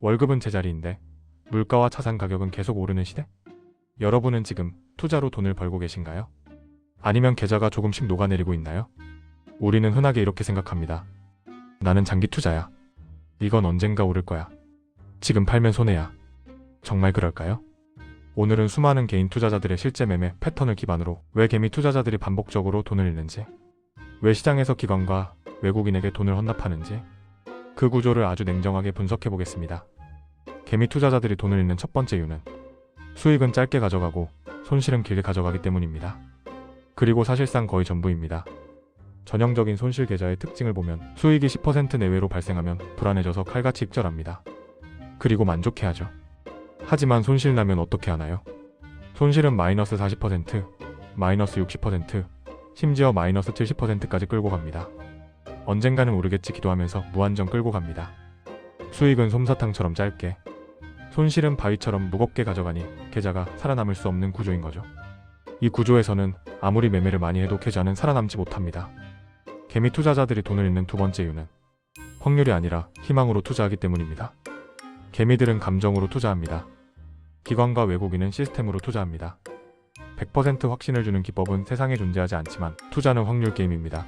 월급은 제자리인데 물가와 자산 가격은 계속 오르는 시대? 여러분은 지금 투자로 돈을 벌고 계신가요? 아니면 계좌가 조금씩 녹아내리고 있나요? 우리는 흔하게 이렇게 생각합니다. 나는 장기 투자야. 이건 언젠가 오를 거야. 지금 팔면 손해야. 정말 그럴까요? 오늘은 수많은 개인 투자자들의 실제 매매 패턴을 기반으로 왜 개미 투자자들이 반복적으로 돈을 잃는지, 왜 시장에서 기관과 외국인에게 돈을 헌납하는지, 그 구조를 아주 냉정하게 분석해 보겠습니다. 개미 투자자들이 돈을 잃는 첫 번째 이유는 수익은 짧게 가져가고 손실은 길게 가져가기 때문입니다. 그리고 사실상 거의 전부입니다. 전형적인 손실 계좌의 특징을 보면 수익이 10% 내외로 발생하면 불안해져서 칼같이 익절합니다. 그리고 만족해하죠. 하지만 손실 나면 어떻게 하나요? 손실은 마이너스 40%, 마이너스 60%, 심지어 마이너스 70%까지 끌고 갑니다. 언젠가는 오르겠지 기도하면서 무한정 끌고 갑니다. 수익은 솜사탕처럼 짧게, 손실은 바위처럼 무겁게 가져가니 계좌가 살아남을 수 없는 구조인 거죠. 이 구조에서는 아무리 매매를 많이 해도 계좌는 살아남지 못합니다. 개미 투자자들이 돈을 잃는 두 번째 이유는 확률이 아니라 희망으로 투자하기 때문입니다. 개미들은 감정으로 투자합니다. 기관과 외국인은 시스템으로 투자합니다. 100% 확신을 주는 기법은 세상에 존재하지 않지만 투자는 확률 게임입니다.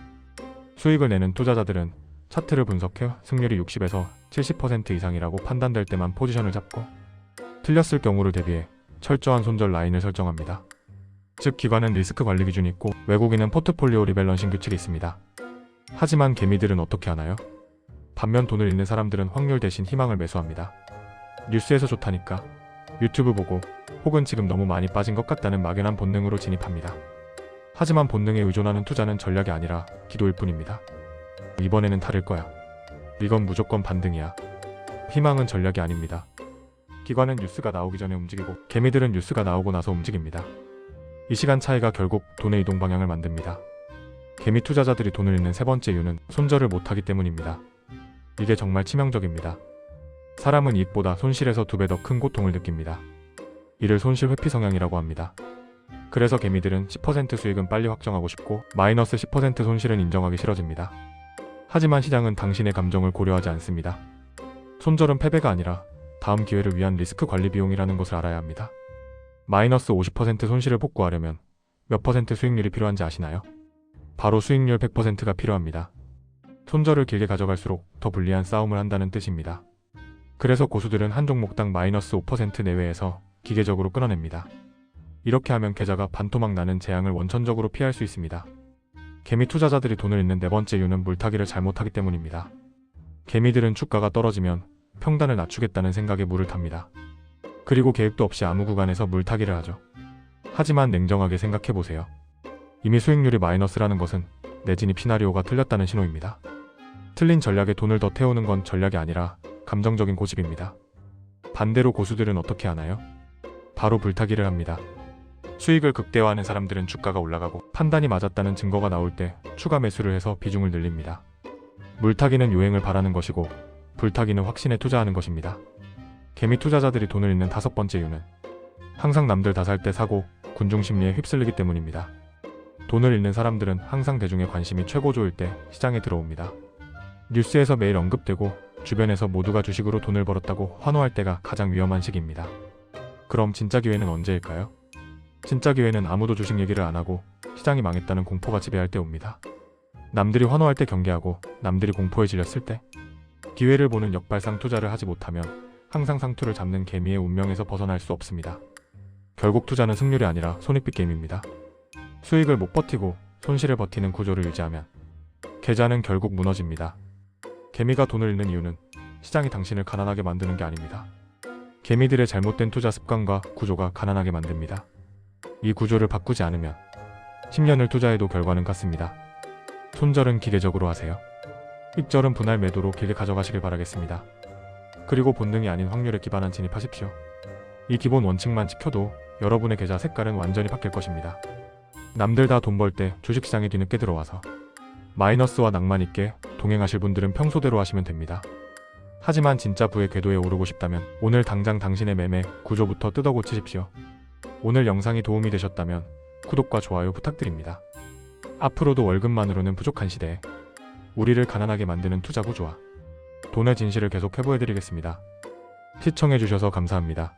수익을 내는 투자자들은 차트를 분석해 승률이 60에서 70% 이상이라고 판단될 때만 포지션을 잡고, 틀렸을 경우를 대비해 철저한 손절 라인을 설정합니다. 즉, 기관은 리스크 관리 기준이 있고 외국인은 포트폴리오 리밸런싱 규칙이 있습니다. 하지만 개미들은 어떻게 하나요? 반면 돈을 잃는 사람들은 확률 대신 희망을 매수합니다. 뉴스에서 좋다니까, 유튜브 보고, 혹은 지금 너무 많이 빠진 것 같다는 막연한 본능으로 진입합니다. 하지만 본능에 의존하는 투자는 전략이 아니라 기도일 뿐입니다. 이번에는 다를 거야. 이건 무조건 반등이야. 희망은 전략이 아닙니다. 기관은 뉴스가 나오기 전에 움직이고 개미들은 뉴스가 나오고 나서 움직입니다. 이 시간 차이가 결국 돈의 이동 방향을 만듭니다. 개미 투자자들이 돈을 잃는 세 번째 이유는 손절을 못하기 때문입니다. 이게 정말 치명적입니다. 사람은 이익보다 손실에서 2배 더 큰 고통을 느낍니다. 이를 손실 회피 성향이라고 합니다. 그래서 개미들은 10% 수익은 빨리 확정하고 싶고 마이너스 10% 손실은 인정하기 싫어집니다. 하지만 시장은 당신의 감정을 고려하지 않습니다. 손절은 패배가 아니라 다음 기회를 위한 리스크 관리 비용이라는 것을 알아야 합니다. 마이너스 50% 손실을 복구하려면 몇 퍼센트 수익률이 필요한지 아시나요? 바로 수익률 100%가 필요합니다. 손절을 길게 가져갈수록 더 불리한 싸움을 한다는 뜻입니다. 그래서 고수들은 한 종목당 마이너스 5% 내외에서 기계적으로 끊어냅니다. 이렇게 하면 계좌가 반토막 나는 재앙을 원천적으로 피할 수 있습니다. 개미 투자자들이 돈을 잃는 네 번째 이유는 물타기를 잘못하기 때문입니다. 개미들은 주가가 떨어지면 평단을 낮추겠다는 생각에 물을 탑니다. 그리고 계획도 없이 아무 구간에서 물타기를 하죠. 하지만 냉정하게 생각해보세요. 이미 수익률이 마이너스라는 것은 내 진입 시나리오가 틀렸다는 신호입니다. 틀린 전략에 돈을 더 태우는 건 전략이 아니라 감정적인 고집입니다. 반대로 고수들은 어떻게 하나요? 바로 불타기를 합니다. 수익을 극대화하는 사람들은 주가가 올라가고 판단이 맞았다는 증거가 나올 때 추가 매수를 해서 비중을 늘립니다. 물타기는 요행을 바라는 것이고 불타기는 확신에 투자하는 것입니다. 개미 투자자들이 돈을 잃는 다섯 번째 이유는 항상 남들 다 살 때 사고 군중심리에 휩쓸리기 때문입니다. 돈을 잃는 사람들은 항상 대중의 관심이 최고조일 때 시장에 들어옵니다. 뉴스에서 매일 언급되고 주변에서 모두가 주식으로 돈을 벌었다고 환호할 때가 가장 위험한 시기입니다. 그럼 진짜 기회는 언제일까요? 진짜 기회는 아무도 주식 얘기를 안 하고 시장이 망했다는 공포가 지배할 때 옵니다. 남들이 환호할 때 경계하고 남들이 공포에 질렸을 때, 기회를 보는 역발상 투자를 하지 못하면 항상 상투를 잡는 개미의 운명에서 벗어날 수 없습니다. 결국 투자는 승률이 아니라 손익비 게임입니다. 수익을 못 버티고 손실을 버티는 구조를 유지하면 계좌는 결국 무너집니다. 개미가 돈을 잃는 이유는 시장이 당신을 가난하게 만드는 게 아닙니다. 개미들의 잘못된 투자 습관과 구조가 가난하게 만듭니다. 이 구조를 바꾸지 않으면 10년을 투자해도 결과는 같습니다. 손절은 기계적으로 하세요. 익절은 분할 매도로 길게 가져가시길 바라겠습니다. 그리고 본능이 아닌 확률에 기반한 진입하십시오. 이 기본 원칙만 지켜도 여러분의 계좌 색깔은 완전히 바뀔 것입니다. 남들 다 돈 벌 때 주식시장에 뒤늦게 들어와서 마이너스와 낭만 있게 동행하실 분들은 평소대로 하시면 됩니다. 하지만 진짜 부의 궤도에 오르고 싶다면 오늘 당장 당신의 매매 구조부터 뜯어고치십시오. 오늘 영상이 도움이 되셨다면 구독과 좋아요 부탁드립니다. 앞으로도 월급만으로는 부족한 시대에 우리를 가난하게 만드는 투자 구조와 돈의 진실을 계속 해보해드리겠습니다. 시청해주셔서 감사합니다.